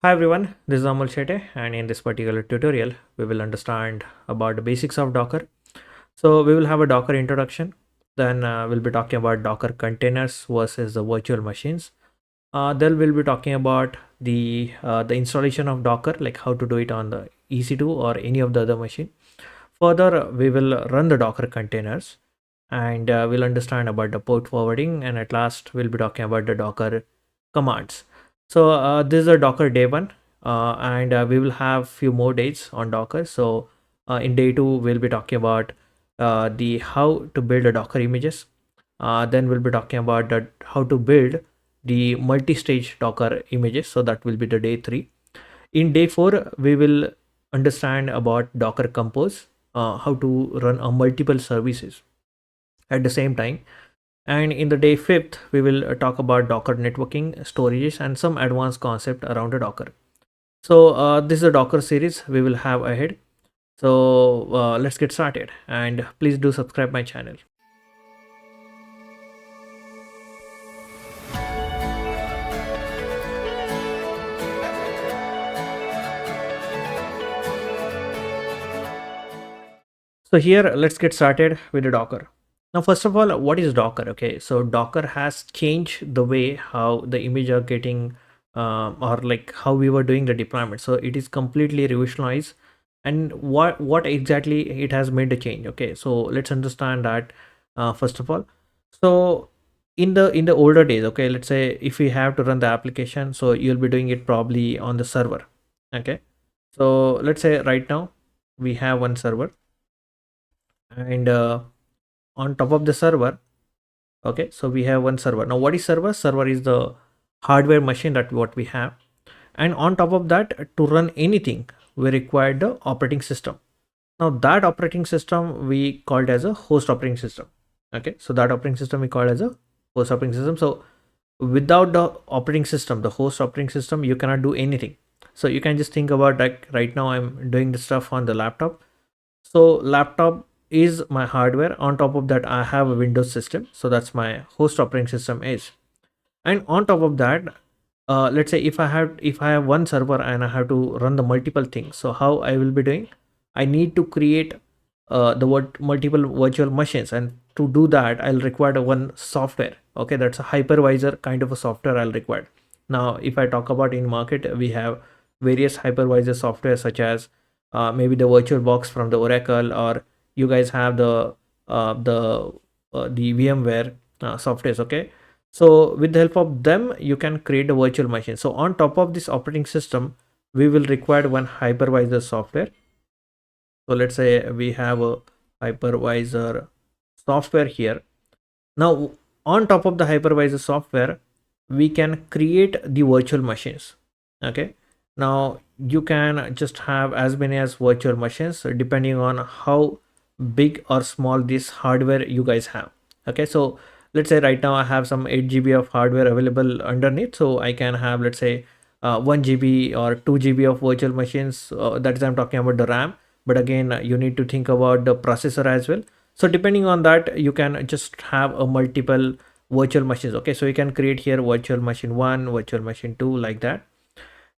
Hi everyone, this is Amal Shete, and in this particular tutorial, we will understand about the basics of Docker. So we will have a Docker introduction, then we'll be talking about Docker containers versus the virtual machines. Then we'll be talking about the installation of Docker, like how to do it on the EC2 or any of the other machine. Further, we will run the Docker containers, and we'll understand about the port forwarding, and at last we'll be talking about the Docker commands. So this is a Docker day one, and we will have few more days on Docker. So in day two, we'll be talking about the how to build a Docker images. Then we'll be talking about how to build the multi-stage Docker images. So that will be the day three. In day four, we will understand about Docker Compose, how to run a multiple services at the same time. And in the day fifth, we will talk about Docker networking, storages, and some advanced concept around the Docker. So this is a Docker series we will have ahead. So let's get started, and please do subscribe my channel. So here, let's get started with the Docker. Now, first of all, what is Docker? Okay, so Docker has changed the way how the image are getting, or like how we were doing the deployment. So it is completely revolutionized. And what exactly it has made a change? Okay, so let's understand that first of all. So in the older days, okay, let's say if we have to run the application, so you'll be doing it probably on the server. Okay, so let's say right now we have one server, and on top of the server, okay, so we have one server. Now what is server is the hardware machine that what we have, and on top of that, to run anything we require the operating system. Now that operating system we called as a host operating system. Okay, so that operating system we call as a host operating system. So without the operating system, the host operating system, you cannot do anything. So you can just think about, like, right now I'm doing the stuff on the laptop. So laptop is my hardware. On top of that, I have a Windows system. So that's my host operating system is. And on top of that, let's say if I have one server and I have to run the multiple things. So how I will be doing? I need to create the multiple virtual machines, and to do that, I'll require one software. Okay, that's a hypervisor kind of a software I'll require. Now, if I talk about in market, we have various hypervisor software such as maybe the virtual box from the Oracle, or you guys have the VMware softwares. Okay, so with the help of them, you can create a virtual machine. So on top of this operating system, we will require one hypervisor software. So let's say we have a hypervisor software here. Now on top of the hypervisor software, we can create the virtual machines. Okay, now you can just have as many as virtual machines depending on how big or small this hardware you guys have. Okay, so let's say right now I have some 8 GB of hardware available underneath, so I can have, let's say, 1 GB or 2 GB of virtual machines. That is, I'm talking about the RAM, but again, you need to think about the processor as well. So depending on that, you can just have a multiple virtual machines. Okay, so you can create here virtual machine 1, virtual machine 2, like that.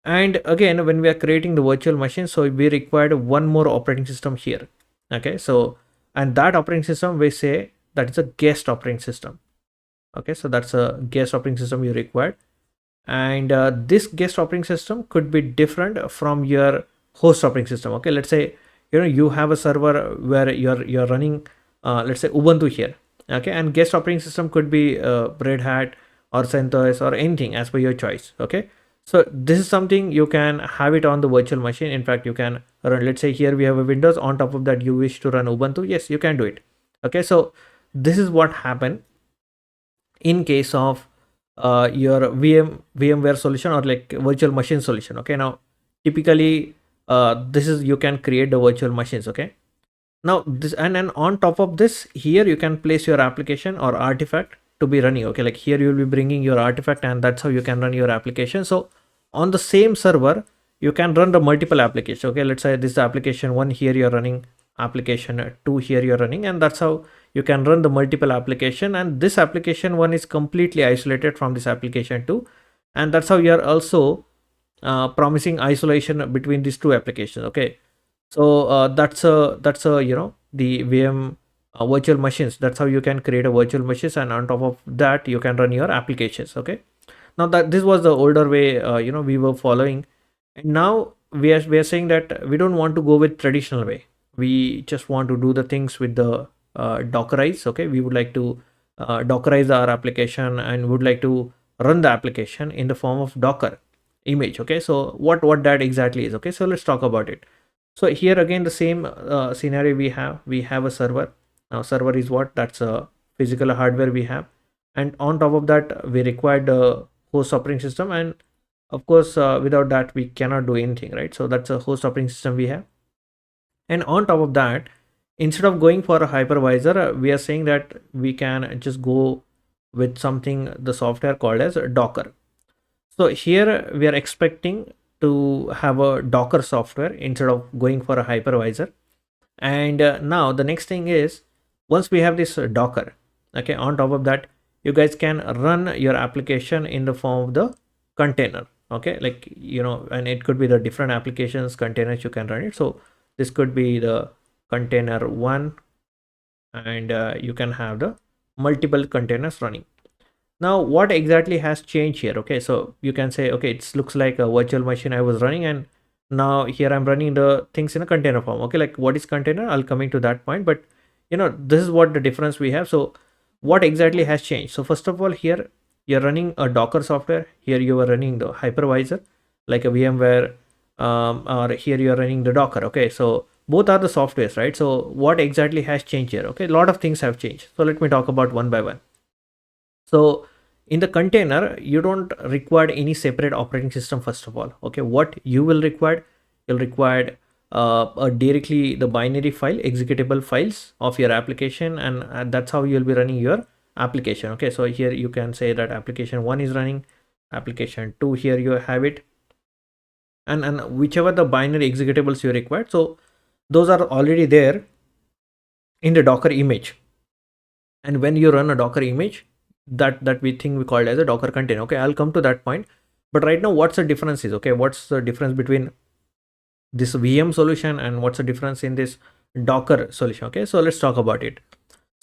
And again, when we are creating the virtual machine, so we required one more operating system here. Okay, so, and that operating system, we say that is a guest operating system. Okay, so that's a guest operating system you required. And this guest operating system could be different from your host operating system. Okay, let's say you have a server where you're running let's say Ubuntu here. Okay, and guest operating system could be Red Hat or CentOS or anything as per your choice. Okay, so this is something you can have it on the virtual machine. In fact, you can run, let's say here we have a Windows, on top of that you wish to run Ubuntu. Yes, you can do it. Okay, so this is what happened in case of your VMware solution, or like virtual machine solution. Okay, now typically this is, you can create the virtual machines. Okay, now this, and on top of this, here you can place your application or artifact to be running. Okay, like here you will be bringing your artifact, and that's how you can run your application. So on the same server, you can run the multiple applications. Okay, let's say this is application 1, here you're running application 2, here you're running, and that's how you can run the multiple application. And this application 1 is completely isolated from this application 2, and that's how you are also promising isolation between these two applications. Okay, so that's a the VM virtual machines. That's how you can create a virtual machines, and on top of that you can run your applications. Okay, now that this was the older way we were following, and now we are saying that we don't want to go with traditional way. We just want to do the things with the dockerize. Okay, we would like to dockerize our application and would like to run the application in the form of Docker image. Okay, so what that exactly is. Okay, so let's talk about it. So here again the same scenario we have a server. Now server is what? That's a physical hardware we have, and on top of that we required the host operating system, and of course without that we cannot do anything, right? So that's a host operating system we have, and on top of that, instead of going for a hypervisor, we are saying that we can just go with something, the software called as Docker. So here we are expecting to have a Docker software instead of going for a hypervisor. And now the next thing is, once we have this Docker, okay, on top of that, you guys can run your application in the form of the container. Okay, like and it could be the different applications containers you can run it. So this could be the container one, and you can have the multiple containers running. Now what exactly has changed here? Okay, so you can say, okay, it looks like a virtual machine I was running, and now here I'm running the things in a container form. Okay, like what is container? I'll coming to that point, but this is what the difference we have. So what exactly has changed? So first of all, here you're running a Docker software. Here you are running the hypervisor like a VMware, or here you are running the Docker. Okay, so both are the softwares, right? So what exactly has changed here? Okay, a lot of things have changed. So let me talk about one by one. So in the container, you don't require any separate operating system. First of all, okay, what you will require, you'll require directly the binary file, executable files of your application, and that's how you'll be running your application. Okay, so here you can say that application 1 is running, application 2, here you have it, and whichever the binary executables you require, so those are already there in the Docker image. And when you run a Docker image, that we call as a Docker container. Okay, I'll come to that point, but right now what's the difference is, okay, what's the difference between this VM solution and what's the difference in this Docker solution? Okay, so let's talk about it.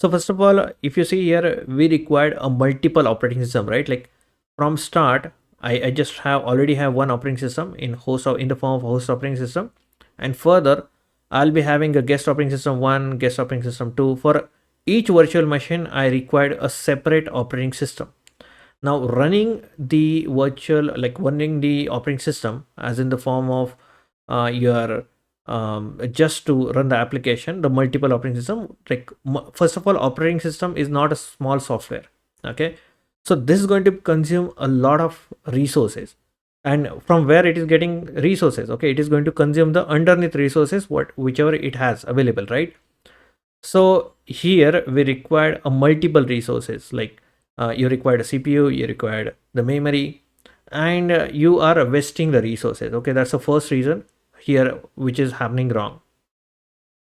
So first of all, if you see here, we required a multiple operating system, right? Like from start, I just already have one operating system in the form of host operating system, and further I'll be having a guest operating system 1, guest operating system 2. For each virtual machine I required a separate operating system. Now running the operating system as in the form of your just to run the application, the multiple operating system, like first of all, operating system is not a small software. Okay, so this is going to consume a lot of resources, and from where it is getting resources? Okay, it is going to consume the underneath resources, whichever it has available, right? So here we required a multiple resources, like you required a CPU, you required the memory, and you are wasting the resources. Okay, that's the first reason here which is happening wrong.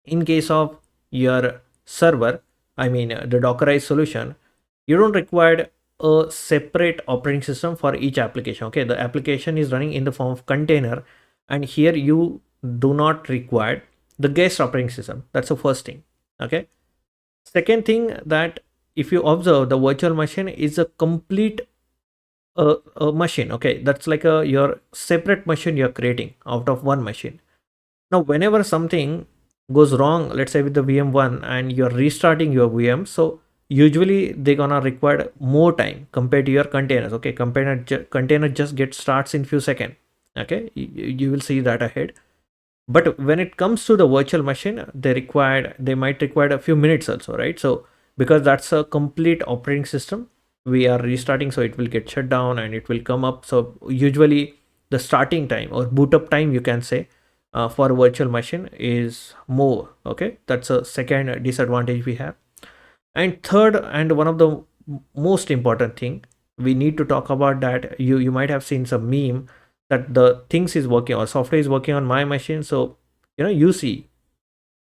In case of your server, I mean the Dockerized solution, you don't require a separate operating system for each application. Okay, the application is running in the form of container, and here you do not require the guest operating system. That's the first thing. Okay, second thing, that if you observe, the virtual machine is a complete a machine. Okay, that's like your separate machine you're creating out of one machine. Now whenever something goes wrong, let's say with the VM1, and you're restarting your VM, so usually they're gonna require more time compared to your containers. Okay, container just get starts in few seconds. Okay, you will see that ahead. But when it comes to the virtual machine, they might require a few minutes also, right? So because that's a complete operating system, we are restarting, so it will get shut down and it will come up. So usually the starting time or boot up time, you can say, for a virtual machine is more. Okay, that's a second disadvantage we have. And third, and one of the most important thing we need to talk about, that you might have seen some meme that the things is working or software is working on my machine. So you see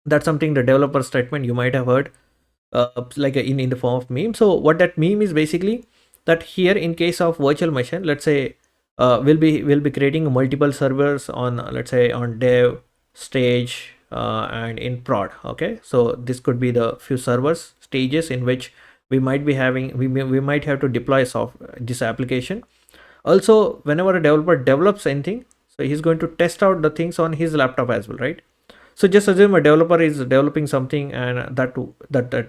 that's something, the developer statement you might have heard, like in the form of meme. So what that meme is basically, that here in case of virtual machine, let's say we'll be creating multiple servers on, let's say, on dev, stage, and in prod. Okay, so this could be the few servers stages in which we might be having, we might have to deploy this application. Also, whenever a developer develops anything, so he's going to test out the things on his laptop as well, right? So just assume a developer is developing something, and that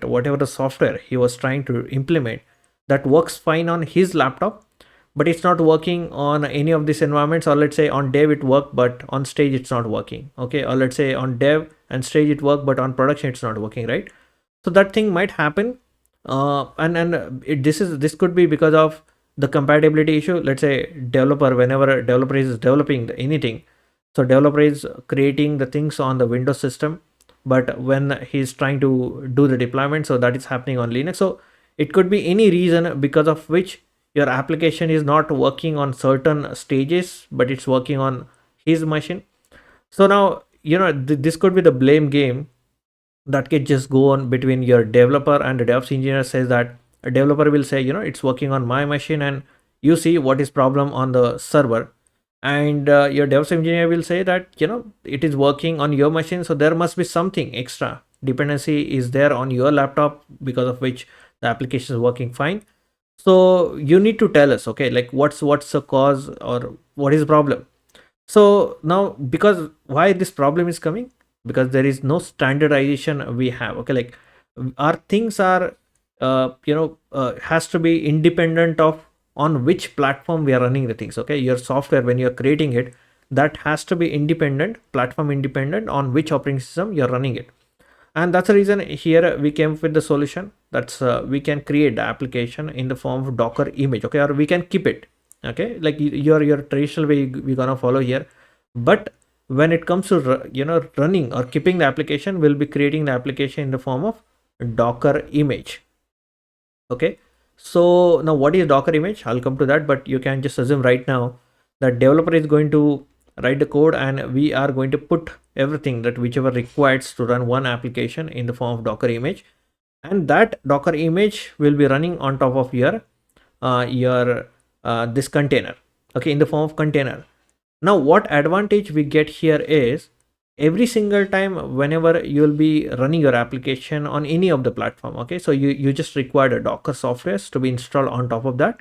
whatever the software he was trying to implement, that works fine on his laptop, but it's not working on any of these environments. Or let's say on dev it worked, but on stage it's not working. Okay, or let's say on dev and stage it worked, but on production it's not working, right? So that thing might happen, this could be because of the compatibility issue. Let's say developer, whenever a developer is developing anything, so developer is creating the things on the Windows system, but when he's trying to do the deployment, so that is happening on Linux. So it could be any reason because of which your application is not working on certain stages, but it's working on his machine. So now, this could be the blame game that can just go on between your developer and the DevOps engineer. Says that a developer will say, it's working on my machine, and you see what is problem on the server. And your DevOps engineer will say that, it is working on your machine, so there must be something extra dependency is there on your laptop, because of which the application is working fine. So you need to tell us, okay, like what's the cause, or what is the problem. So now, because why this problem is coming, because there is no standardization we have. Okay, like our things are has to be independent of on which platform we are running the things. Okay, your software, when you're creating it, that has to be independent, platform independent, on which operating system you're running it. And that's the reason here we came up with the solution. That's we can create the application in the form of Docker image. Okay, or we can keep it. Okay, like your traditional way we're gonna follow here. But when it comes to running or keeping the application, we'll be creating the application in the form of Docker image. Okay, so now what is Docker image? I'll come to that, but you can just assume right now that developer is going to write the code, and we are going to put everything that whichever requires to run one application in the form of Docker image, and that Docker image will be running on top of your this container. Okay, in the form of container. Now what advantage we get here is, every single time whenever you will be running your application on any of the platform, okay, so you just require a Docker software to be installed on top of that,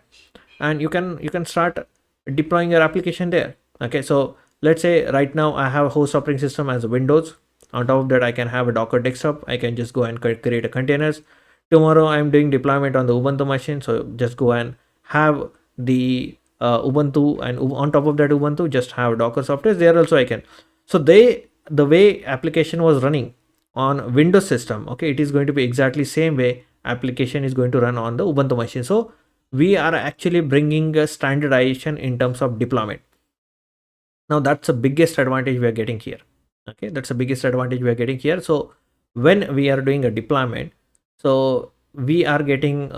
and you can start deploying your application there. Okay, so let's say right now I have a host operating system as a Windows. On top of that, I can have a Docker desktop. I can just go and create a containers. Tomorrow I'm doing deployment on the Ubuntu machine, so just go and have the Ubuntu, and on top of that Ubuntu just have Docker software there also I can. So the way application was running on Windows system, okay, it is going to be exactly same way application is going to run on the Ubuntu machine. So we are actually bringing a standardization in terms of deployment. Now that's the biggest advantage we are getting here. Okay, that's the biggest advantage we are getting here. So when we are doing a deployment, so we are getting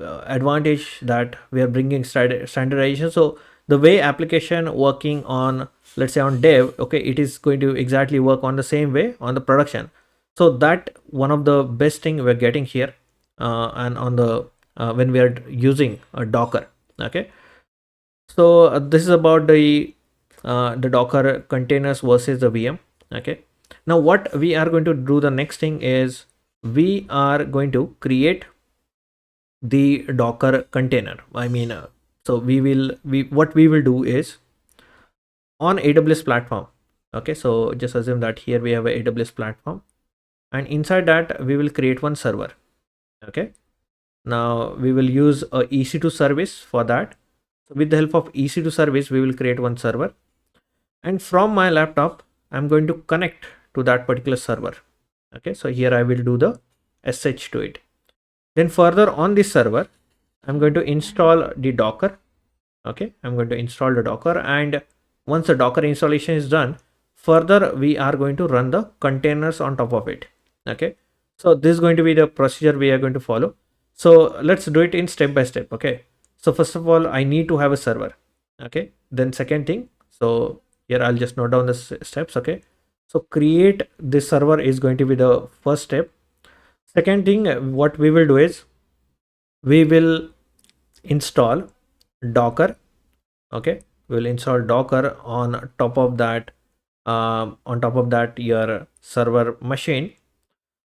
advantage that we are bringing standardization. So the way application working on, let's say on dev, okay, it is going to exactly work on the same way on the production. So that one of the best thing we're getting here, and on the when we are using a Docker. Okay, so this is about the Docker containers versus the VM. Okay, now what we are going to do, the next thing is we are going to create the Docker container. I mean, so what we will do is on AWS platform. Okay, so just assume that here we have a AWS platform, and inside that we will create one server. Okay, now we will use a EC2 service for that. So with the help of EC2 service, we will create one server, and from my laptop I'm going to connect to that particular server. Okay, so here I will do the SH to it. Then further on this server, I'm going to install the Docker. Okay, I'm going to install the Docker, and once the Docker installation is done, further we are going to run the containers on top of it. Okay, so this is going to be the procedure we are going to follow. So let's do it in step by step. Okay, so first of all, I need to have a server. Okay, then second thing, so here I'll just note down the steps. Okay, so create this server is going to be the first step. Second thing, what we will do is we will install Docker. Okay, we'll install Docker on top of that your server machine.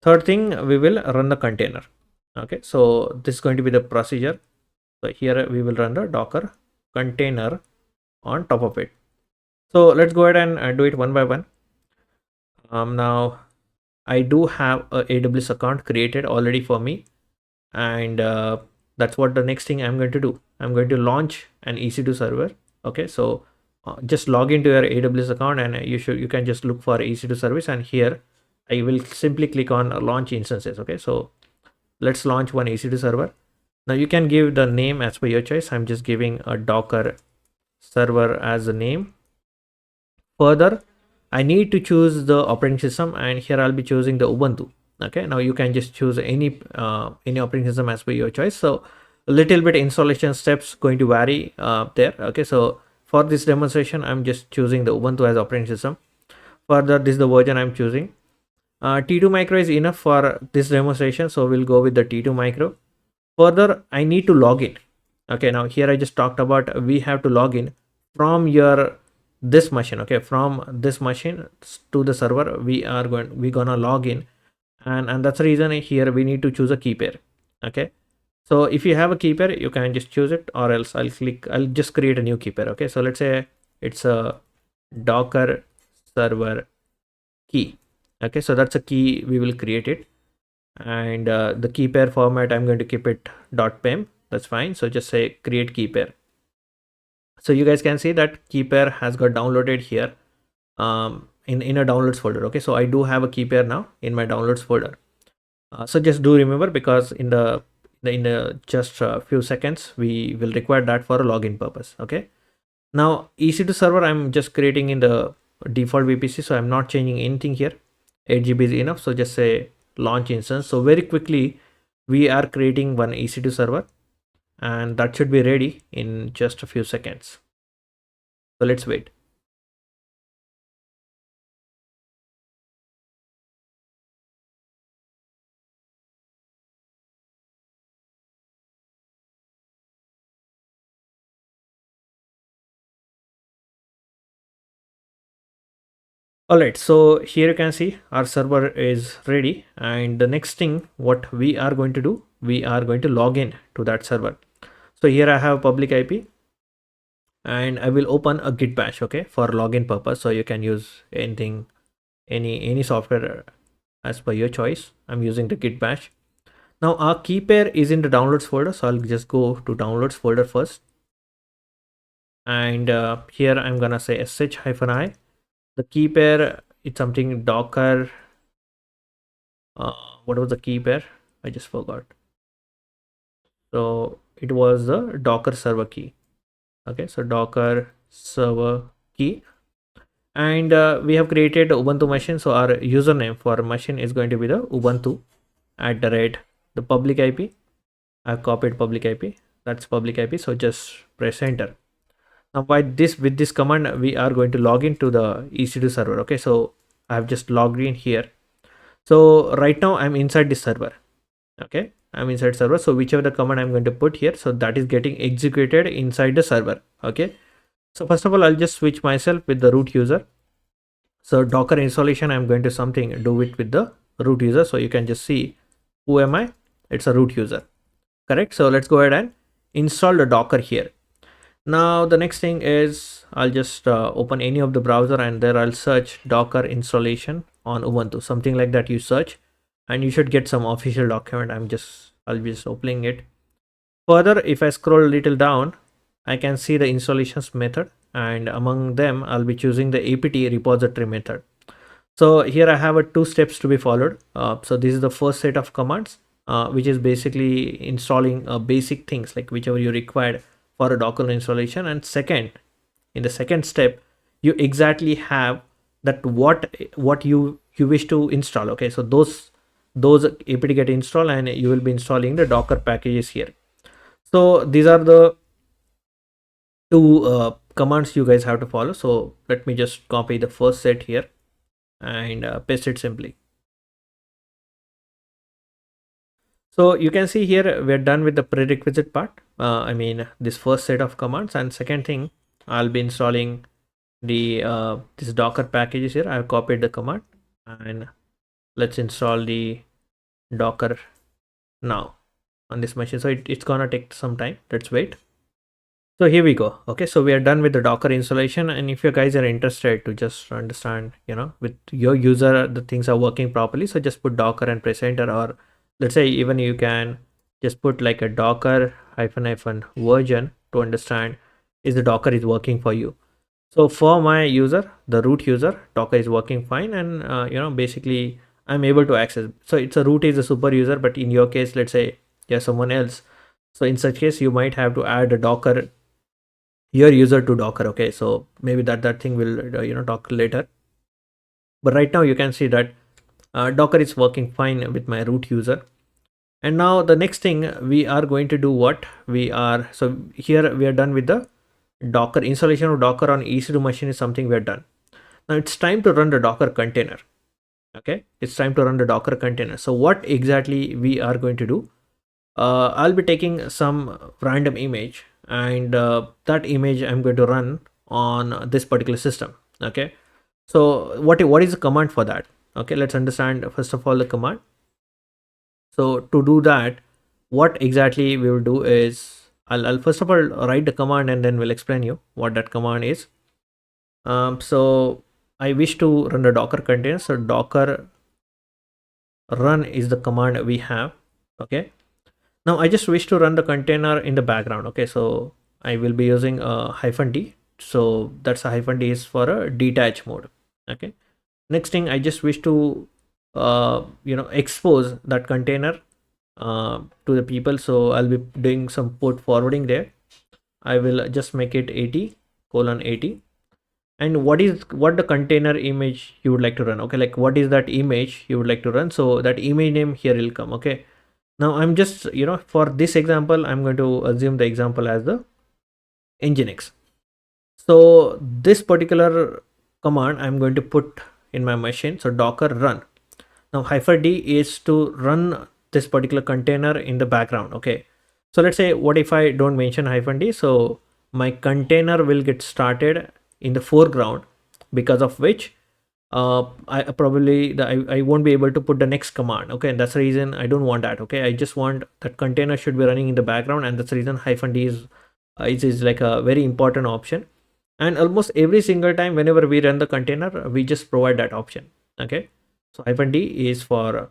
Third thing, we will run the container. Okay, so this is going to be the procedure. So here we will run the Docker container on top of it. So let's go ahead and do it one by one. Now I do have a AWS account created already for me, and that's what the next thing I'm going to do. I'm going to launch an EC2 server. Okay, so just log into your AWS account, and you can just look for EC2 service, and here I will simply click on launch instances. Okay, so let's launch one EC2 server. Now you can give the name as per your choice. I'm just giving a Docker server as a name. Further, I need to choose the operating system, and here I'll be choosing the Ubuntu. Okay, now you can just choose any operating system as per your choice. So a little bit installation steps going to vary there. Okay, so for this demonstration, I'm just choosing the Ubuntu as operating system. Further, this is the version I'm choosing. T2 micro is enough for this demonstration, so we'll go with the T2 micro. Further, I need to log in. Okay, now here I just talked about we have to log in from your this machine. Okay, from this machine to the server we gonna log in, and that's the reason here we need to choose a key pair. Okay, so if you have a key pair, you can just choose it, or else I'll just create a new key pair. Okay, so let's say it's a Docker server key. Okay, so that's a key, we will create it, and the key pair format I'm going to keep it .pem. That's fine. So just say create key pair. So you guys can see that key pair has got downloaded here in a downloads folder. Okay, so I do have a key pair now in my downloads folder. So just do remember, because in the just a few seconds we will require that for a login purpose. Okay, now EC2 server I'm just creating in the default VPC, so I'm not changing anything here. 8 GB is enough. So just say launch instance. So very quickly we are creating one EC2 server, and that should be ready in just a few seconds. So let's wait. Alright, so here you can see our server is ready, and the next thing what we are going to do, we are going to log in to that server. So here I have public IP, and I will open a git bash, okay, for login purpose. So you can use anything, any software as per your choice. I'm using the git bash. Now our key pair is in the downloads folder, so I'll just go to downloads folder first, and here I'm gonna say sh-i. The key pair, it's something Docker. What was the key pair? I just forgot. So it was the Docker server key. Okay, so Docker server key, and we have created Ubuntu machine. So our username for machine is going to be the Ubuntu @ the public IP. I've copied public IP. That's public IP. So just press enter. Now with this command, we are going to log into the EC2 server. Okay, so I've just logged in here. So right now I'm inside this server. Okay, I'm inside server. So whichever the command I'm going to put here, so that is getting executed inside the server. Okay, so first of all, I'll just switch myself with the root user. So Docker installation, I'm going to do it with the root user. So you can just see who am I. It's a root user, correct? So let's go ahead and install the Docker here. Now the next thing is I'll just open any of the browser, and there I'll search Docker installation on Ubuntu, something like that. You search and you should get some official document. I'll be just opening it. Further, if I scroll a little down, I can see the installations method, and among them I'll be choosing the apt repository method. So here I have two steps to be followed. So this is the first set of commands, which is basically installing basic things like whichever you required for a Docker installation. And second, in the second step, you exactly have that what you wish to install. Okay, so those apt get installed, and you will be installing the Docker packages here. So these are the two commands you guys have to follow. So let me just copy the first set here and paste it simply. So you can see here we're done with the prerequisite part. I mean this first set of commands, and second thing, I'll be installing the this Docker packages here. I've copied the command, and let's install the Docker now on this machine. So it's gonna take some time. Let's wait. So here we go. Okay, so we are done with the Docker installation. And if you guys are interested to just understand, with your user, the things are working properly, so just put Docker and press enter, or let's say even you can just put like a Docker hyphen version to understand is the Docker is working for you. So for my user, the root user, Docker is working fine, and basically I'm able to access. So it's a root is a super user, but in your case, let's say you're someone else. So in such case, you might have to add a Docker your user to Docker. Okay, so maybe that thing will talk later. But right now you can see that Docker is working fine with my root user. And now the next thing we are going to do so here we are done with the Docker installation of Docker on EC2 machine is something we are done. Now it's time to run the Docker container. Okay, it's time to run the Docker container. So what exactly we are going to do? I'll be taking some random image, and that image I'm going to run on this particular system. Okay, so what is the command for that? Okay, let's understand first of all the command. So to do that, what exactly we will do is I'll first of all write the command, and then we'll explain you what that command is. So I wish to run the Docker container. So Docker run is the command we have. Okay, now I just wish to run the container in the background. Okay, so I will be using a -d. So that's a -d is for a detach mode. Okay, next thing I just wish to expose that container to the people. So I'll be doing some port forwarding there. I will just make it 80:80. And what the container image you would like to run? Okay, like what is that image you would like to run? So that image name here will come. Okay, now I'm just for this example I'm going to assume the example as the Nginx. So this particular command I'm going to put in my machine. So Docker run. Now -d is to run this particular container in the background. Okay, so let's say what if I don't mention -d? So my container will get started in the foreground, because of which I won't be able to put the next command. Okay, and that's the reason I don't want that. Okay, I just want that container should be running in the background, and that's the reason -d is like a very important option. And almost every single time whenever we run the container, we just provide that option. Okay, so -d is for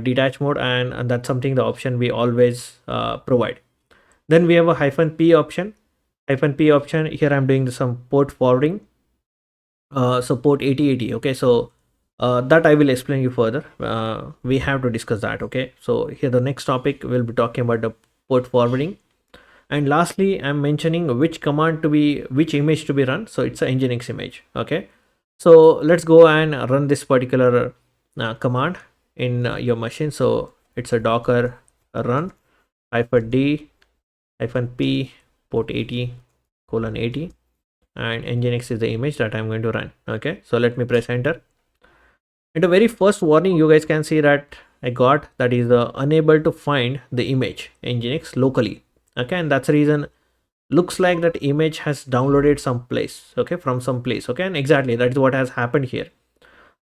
detach mode, and that's something the option we always provide. Then we have a -p option. -p option here I'm doing some port forwarding. So port 8080. Okay, so that I will explain you further. We have to discuss that. Okay, so here the next topic we'll be talking about the port forwarding. And lastly, I'm mentioning which image to be run. So it's a Nginx image. Okay, so let's go and run this particular command in your machine. So it's a Docker run -d -p port 80:80, and Nginx is the image that I'm going to run. Okay, so let me press enter. In the very first warning, you guys can see that I got that is unable to find the image Nginx locally. Okay, and that's the reason looks like that image has downloaded someplace. Okay, from some place. Okay, and exactly that is what has happened here.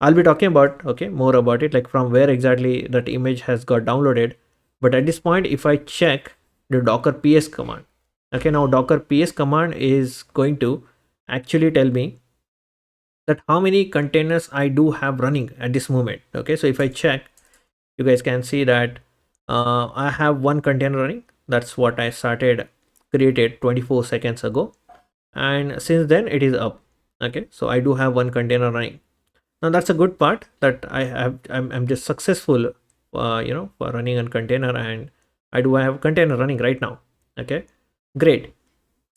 I'll be talking about more about it, like from where exactly that image has got downloaded. But at this point, if I check the docker ps command, okay, now docker ps command is going to actually tell me that how many containers I do have running at this moment. Okay, so if I check, you guys can see that I have one container running. That's what I created 24 seconds ago, and since then it is up. Okay, so I do have one container running. Now that's a good part that I'm just successful for running a container, and I do have container running right now. Okay, great.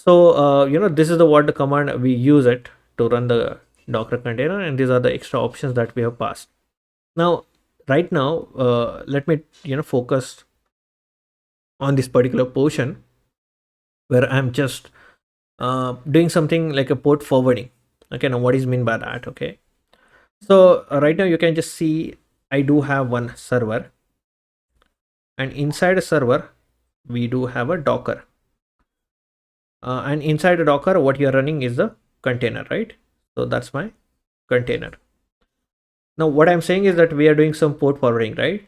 So this is what the command we use it to run the Docker container, and these are the extra options that we have passed. Now right now let me focus on this particular portion where I'm just doing something like a port forwarding. Okay, now what is mean by that? Okay, so right now you can just see I do have one server, and inside a server we do have a Docker. and inside the Docker, what you're running is the container, right? So that's my container. Now what I'm saying is that we are doing some port forwarding, right?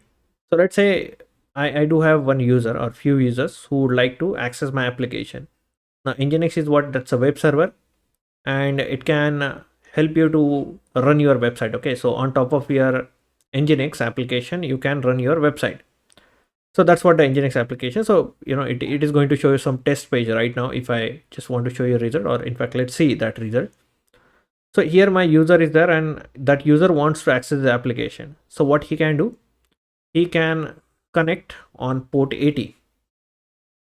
So let's say I do have one user or few users who would like to access my application. Now Nginx is what? That's a web server, and it can help you to run your website. Okay, so on top of your Nginx application, you can run your website. So that's what the Nginx application. So it is going to show you some test page right now. If I just want to show you a result, or in fact, let's see that result. So here my user is there, and that user wants to access the application. So what he can do, he can connect on port 80,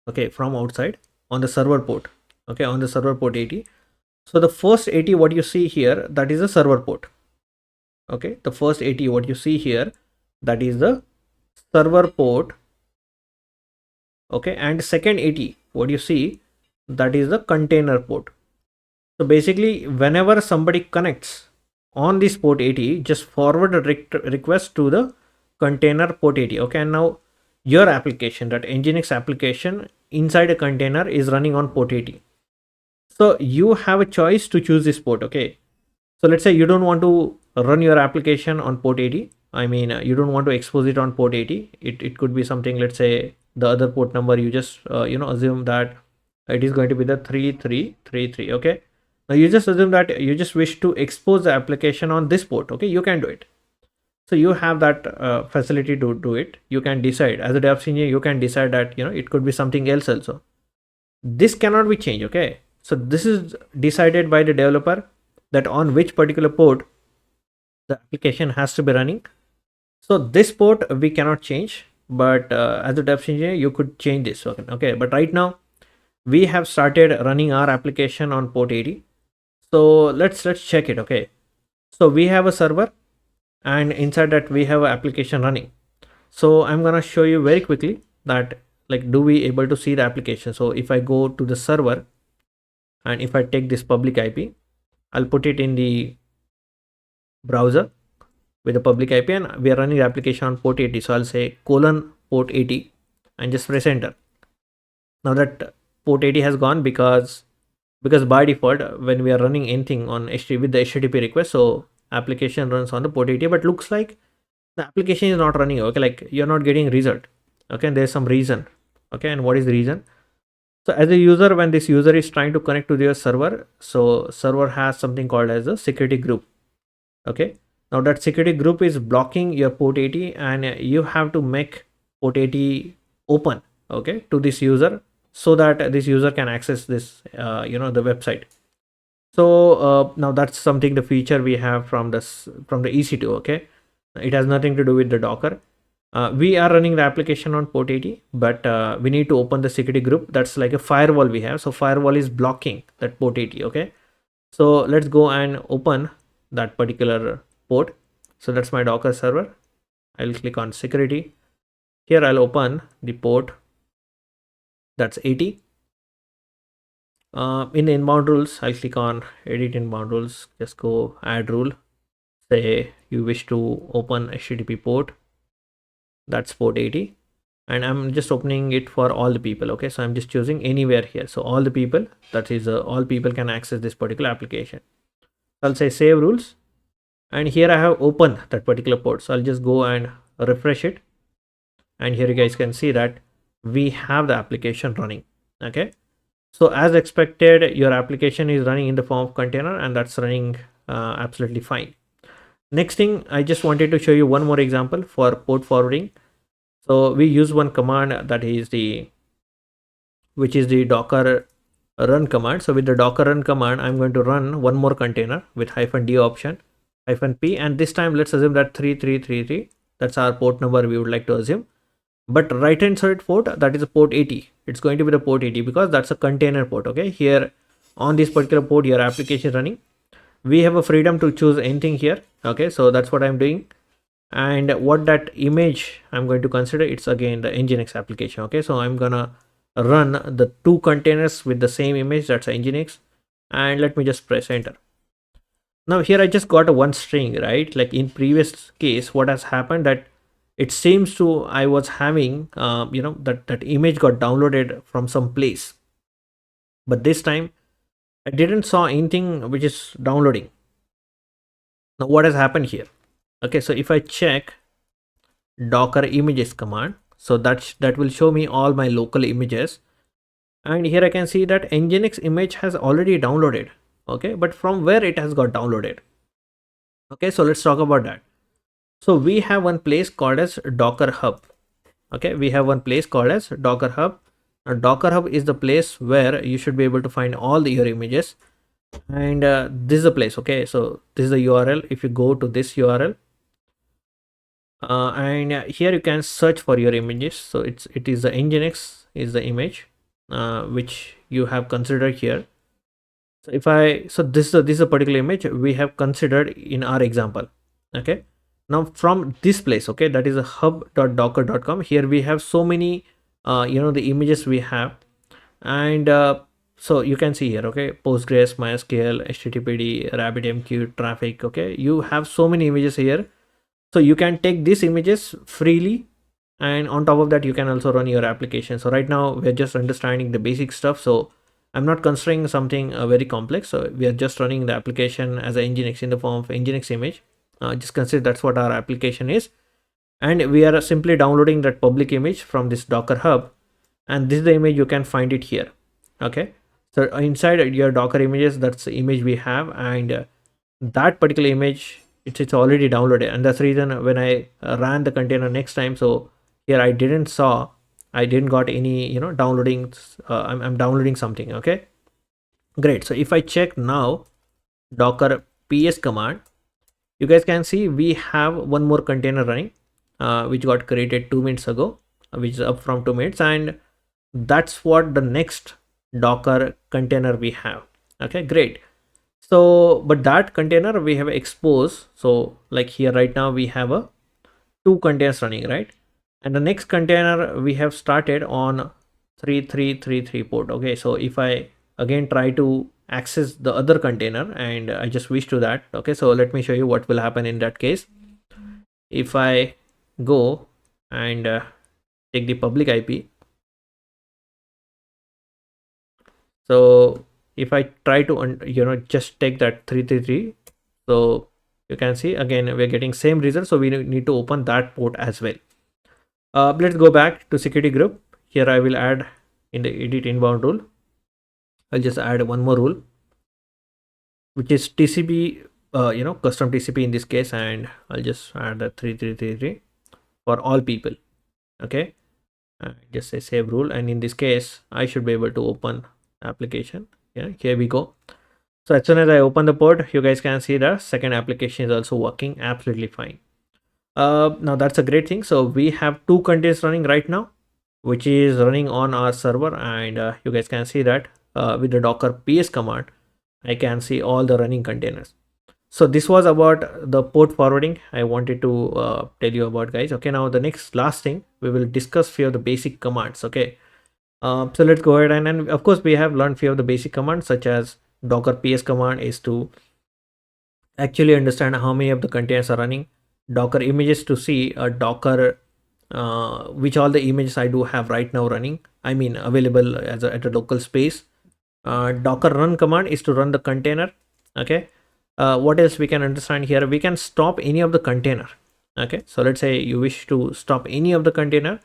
okay, from outside on the server port, okay, on the server port 80. So the first 80 what you see here, that is the server port, okay. The first 80 what you see here, that is the server port, okay. And second 80 what you see, that is the container port. So basically whenever somebody connects on this port 80, just forward a request to the container port 80, okay. And now your application, that Nginx application inside a container, is running on port 80. So you have a choice to choose this port, okay. So let's say you don't want to run your application on port 80. I mean, you don't want to expose it on port 80. It could be something, let's say the other port number, you just assume that it is going to be the 3333, okay. Now you just assume that you just wish to expose the application on this port, okay. You can do it. So you have that facility to do it. You can decide as a DevOps engineer, you can decide that it could be something else also. This cannot be changed, okay. So this is decided by the developer, that on which particular port the application has to be running. So this port we cannot change, but as a DevOps engineer you could change this, okay. But right now we have started running our application on port 80. So let's check it, okay. So we have a server, and inside that we have an application running. So I'm gonna show you very quickly that, like, do we able to see the application. So if I go to the server, and if I take this public IP, I'll put it in the browser with the public IP, and we are running the application on port 80. So I'll say colon port 80 and just press enter. Now that port 80 has gone, because by default when we are running anything on HTTP with the HTTP request, so application runs on the port 80, but looks like the application is not running, okay. Like you're not getting result, okay. And there's some reason, okay. And what is the reason? So as a user, when this user is trying to connect to their server, so server has something called as a security group, okay. Now that security group is blocking your port 80, and you have to make port 80 open, okay, to this user, so that this user can access this the website. So now that's something, the feature we have from the EC2, okay. It has nothing to do with the Docker. We are running the application on port 80, but we need to open the security group. That's like a firewall we have. So firewall is blocking that port 80, okay. So let's go and open that particular port. So that's my Docker server. I'll click on security. Here I'll open the port, that's 80. In the inbound rules, I'll click on edit inbound rules. Just go add rule. Say you wish to open HTTP port, that's port 80, and I'm just opening it for all the people, okay. So I'm just choosing anywhere here, so all the people, that is all people can access this particular application. I'll say save rules, and here I have opened that particular port. So I'll just go and refresh it, and here you guys can see that we have the application running, okay. So as expected, your application is running in the form of container, and that's running absolutely fine. Next thing, I just wanted to show you one more example for port forwarding. So we use one command, that is which is the docker run command. So with the docker run command, I'm going to run one more container with -d option, -p, and this time let's assume that 3333, that's our port number we would like to assume. But right hand side port, that is a port 80. It's going to be the port 80 because that's a container port, okay. Here on this particular port, your application running, we have a freedom to choose anything here, okay. So that's what I'm doing. And what that image I'm going to consider, it's again the Nginx application, okay. So I'm gonna run the two containers with the same image, that's Nginx, and let me just press enter. Now here I just got a one string, right? Like in previous case, what has happened, that it seems to I was having that image got downloaded from some place, but this time I didn't saw anything which is downloading. Now what has happened here? Okay, so if I check docker images command, so that will show me all my local images, and here I can see that nginx image has already downloaded. Okay, but from where it has got downloaded? Okay, so let's talk about that. So we have one place called as docker hub. Okay, we have one place called as docker hub. Now docker hub is the place where you should be able to find all your images, and this is the place. Okay, so this is the url. If you go to this url, and here you can search for your images. So it is the nginx is the image which you have considered here. So if I, so this is a particular image we have considered in our example. Okay, now from this place, okay, that is a hub.docker.com. Here we have so many the images we have, and so you can see here, okay, postgres, mysql, httpd, rabbitmq, traffic. Okay, you have so many images here, so you can take these images freely, and on top of that you can also run your application. So right now we're just understanding the basic stuff, so I'm not considering something very complex. So we are just running the application as a nginx in the form of nginx image. Just consider that's what our application is, and we are simply downloading that public image from this docker hub, and this is the image. You can find it here. Okay, so inside your docker images, that's the image we have, and that particular image, it's already downloaded, and that's the reason when I ran the container next time, so here I didn't got any downloading. I'm downloading something. Okay, great. So if I check now docker ps command, you guys can see we have one more container running, which got created 2 minutes ago, which is up from 2 minutes, and that's what the next docker container we have. Okay, great. So but that container we have exposed, so like here right now we have a 2 containers running, right? And the next container we have started on 3333 port. Okay, so if I again try to access the other container and I just switch to that. Okay, so let me show you what will happen in that case. If I go and take the public IP, so if I try to just take that 333, so you can see again we're getting same result, so we need to open that port as well. Let's go back to security group. Here I will add in the edit inbound rule, I'll just add one more rule, which is TCP, custom TCP in this case, and I'll just add the 3333 for all people. Okay, just say save rule, and in this case I should be able to open application. Yeah, here we go. So as soon as I open the port, you guys can see the second application is also working absolutely fine. Now that's a great thing. So we have 2 containers running right now, which is running on our server, and you guys can see that with the docker ps command I can see all the running containers. So this was about the port forwarding I wanted to tell you about, guys. Okay, now the last thing we will discuss few of the basic commands. Okay, so let's go ahead, and of course we have learned few of the basic commands, such as docker ps command is to actually understand how many of the containers are running, docker images to see a docker which all the images I do have right now running, I mean available as at a local space. Docker run command is to run the container. Okay, what else we can understand here? We can stop any of the container. Okay, so let's say you wish to stop any of the container,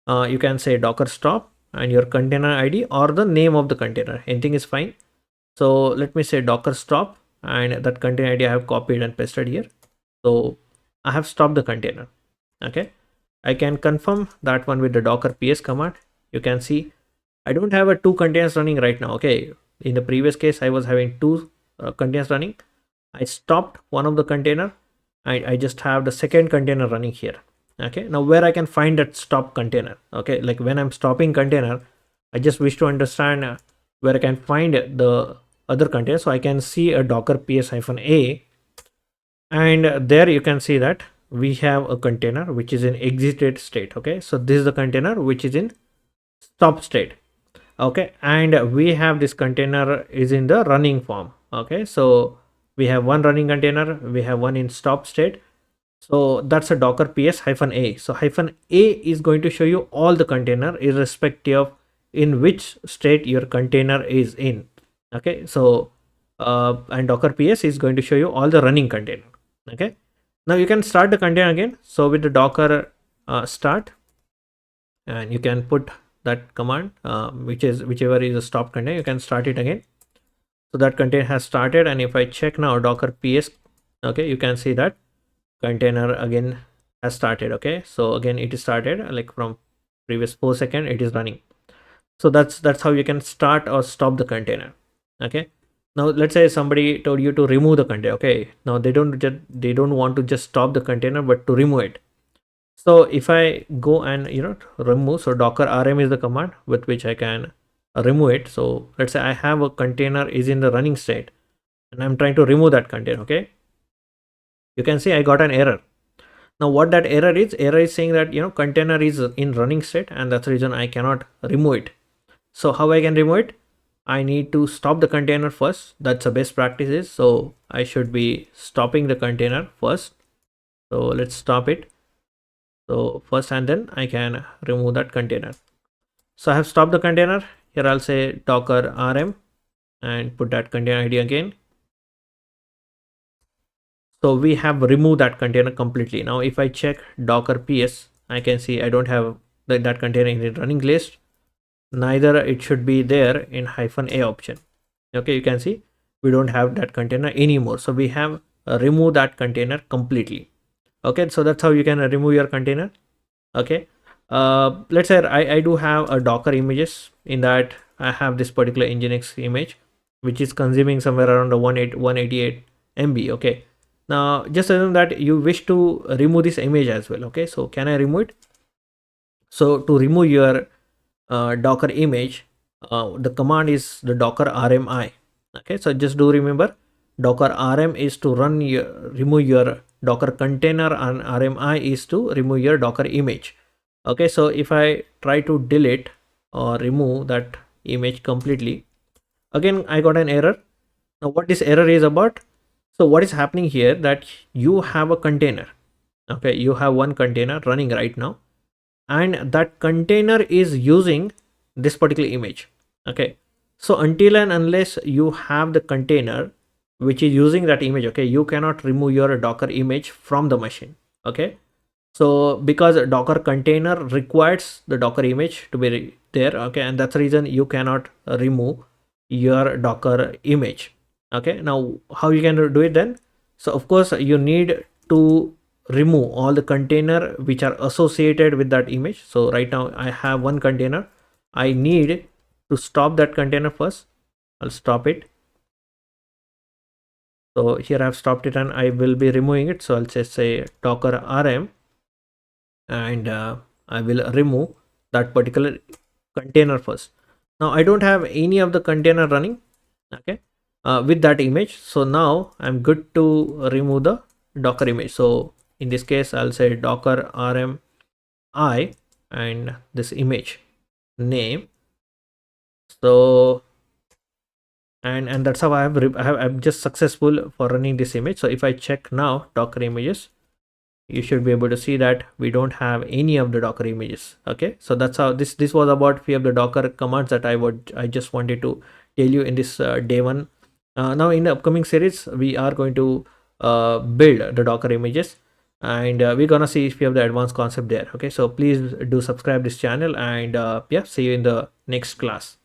you can say docker stop and your container ID or the name of the container, anything is fine. So let me say docker stop, and that container ID I have copied and pasted here. So I have stopped the container. Okay, I can confirm that one with the docker ps command. You can see I don't have a 2 containers running right now. Okay, in the previous case I was having 2 containers running. I stopped one of the container. I just have the second container running here. Okay, now where I can find that stop container? Okay, like when I'm stopping container, I just wish to understand where I can find the other container. So I can see a docker ps-a, and there you can see that we have a container which is in exited state. Okay, so this is the container which is in stop state. Okay, and we have this container is in the running form. Okay, so we have one running container, we have one in stop state. So that's a docker ps-a. So -a is going to show you all the container irrespective of in which state your container is in. Okay, so and docker ps is going to show you all the running container. Okay, now you can start the container again. So with the docker start, and you can put that command, which is whichever is a stop container, you can start it again. So that container has started, and if I check now docker ps, okay, you can see that container again has started. Okay, so again it is started, like from previous 4 seconds it is running. So that's how you can start or stop the container. Okay, now let's say somebody told you to remove the container. Okay, now they don't want to just stop the container but to remove it. So if I go and remove, so docker rm is the command with which I can remove it. So let's say I have a container is in the running state and I'm trying to remove that container. Okay, you can see I got an error. Now what that error is saying that container is in running state, and that's the reason I cannot remove it. So how I can remove it? I need to stop the container first. That's the best practices. So I should be stopping the container first. So let's stop it. So first, and then I can remove that container. So I have stopped the container. Here I'll say docker rm and put that container ID again. So we have removed that container completely. Now if I check docker ps, I can see I don't have that container in the running list. Neither it should be there in -a option. Okay, you can see we don't have that container anymore. So we have removed that container completely. Okay, so that's how you can remove your container. Okay, let's say I do have a docker images. In that I have this particular nginx image which is consuming somewhere around the 188 MB. Okay, now just assume that you wish to remove this image as well. Okay, so can I remove it? So to remove your docker image, the command is the docker rmi. Okay, so just do remember docker rm is to remove your docker container, and rmi is to remove your docker image. Okay, so if I try to delete or remove that image completely, again I got an error. Now what this error is about? So what is happening here, that you have a container. Okay, you have one container running right now, and that container is using this particular image. Okay, so until and unless you have the container which is using that image, okay, you cannot remove your docker image from the machine. Okay, so because docker container requires the docker image to be there. Okay, and that's the reason you cannot remove your docker image. Okay, now how you can do it then? So of course you need to remove all the container which are associated with that image. So right now I have one container. I need to stop that container first. I'll stop it. So here I've stopped it and I will be removing it. So I'll just say docker rm, and I will remove that particular container first. Now I don't have any of the container running. Okay, with that image. So now I'm good to remove the docker image. So in this case I'll say docker rm I and this image name. So and that's how I'm just successful for running this image. So if I check now docker images, you should be able to see that we don't have any of the docker images. Okay, so that's how this was about few of the docker commands that I just wanted to tell you in this day one. Now in the upcoming series we are going to build the docker images, and we're gonna see if we have the advanced concept there. Okay, so please do subscribe this channel, and yeah, see you in the next class.